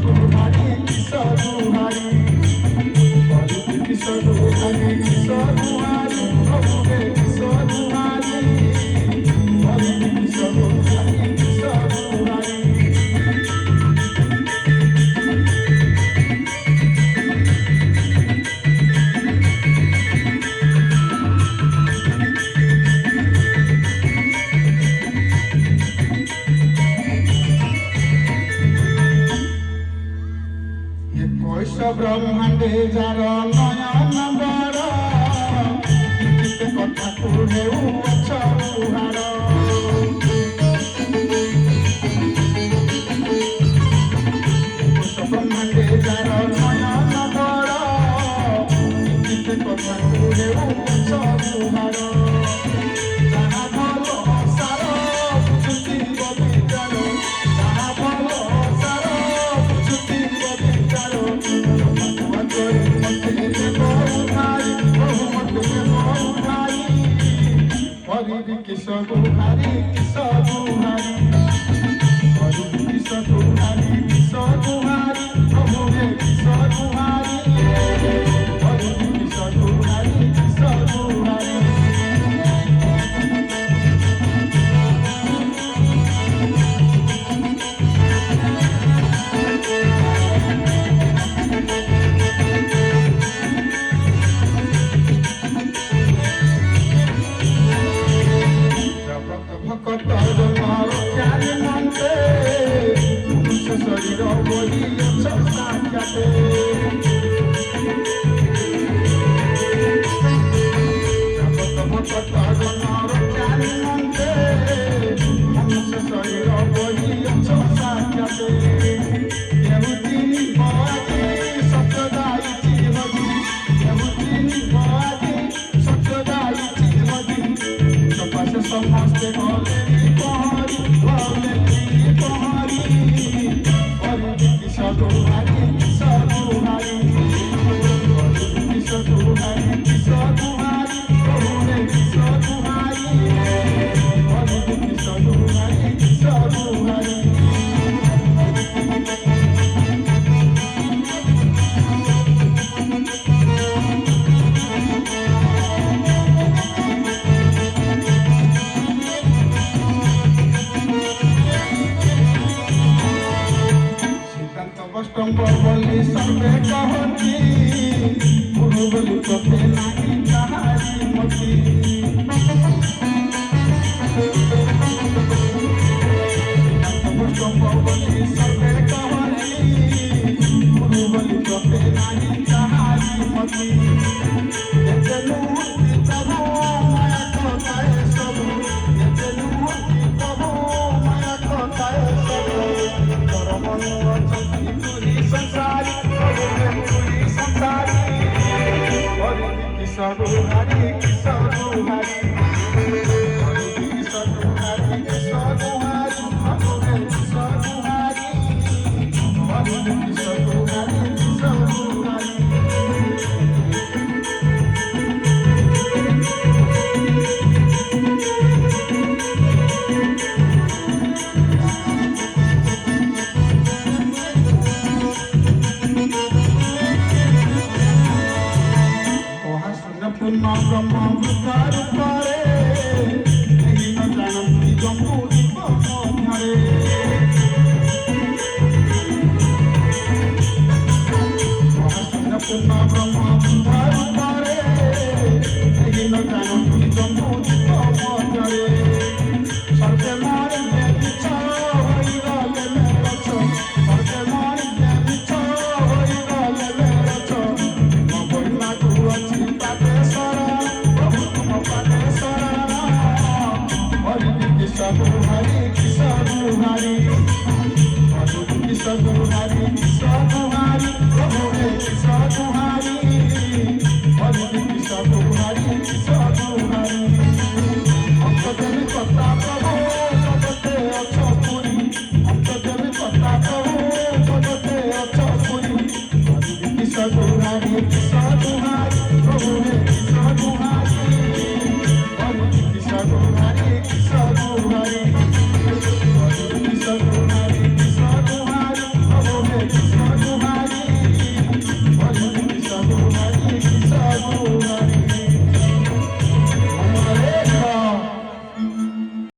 Guhari, Kisa Guhari, Hare Kisa Guhari, Kisa Guhari, Hare Kisa Guhari, Hare Kisa Guhari, Kisa Guhari. ব্রহ্মাণ্ডে যার নয়ন বড় গীতে কথা কুহেউ অছুহার ব্রহ্মাণ্ডে যার নয়ন বড় গীতে কথা কুহেউ অছুহার যাহা ভালো সার বুঝুতি ববিচার যাহা ভালো সার বুঝুতি ববিচার Hare Krishna Guhari, Krishna Guhari, Hare Krishna Guhari, Krishna Guhari, Hare Krishna Guhari, Hare Krishna Guhari, Krishna Guhari. ସମସ୍ତେ ଗଲେଣି ପହଁରି ଗଲେଣି ପହଁରି Hare Krishna Guhari, Krishna Guhari, Hare Krishna Guhari, Krishna Guhari, Hare Krishna Guhari, Hare Krishna Guhari, Krishna Guhari. বলি সর্বে কহতি গুরু বলি চোখে নাহি তাহারি মতি বলি সর্বে কহতি গুরু বলি চোখে নাহি তাহারি মতি মায়া কথায় সবু মায়া কথায় সবু পরমন संसारी संसारी Hare Krishna Guhari, Krishna Guhari, Hare Krishna Guhari, Krishna Guhari, Hare Krishna Guhari, Hare Krishna Guhari, Krishna Guhari. Brahma Vitar Pare, Nahi na janam Jambu Dipa Madhyare. Mahasana Purna Brahma Vitar Pare, Nahi na janam Jambu Dipa Madhyare. Sarve Mare Vicha Hoira Lele Racho, Sarve Mare Vicha Hoira Lele Racho. Maboina Tuachi Tate Sara. Krishna Guhari, Krishna Guhari, Hare Krishna Guhari, Krishna Guhari, Hare Krishna Guhari, Hare Krishna Guhari, Krishna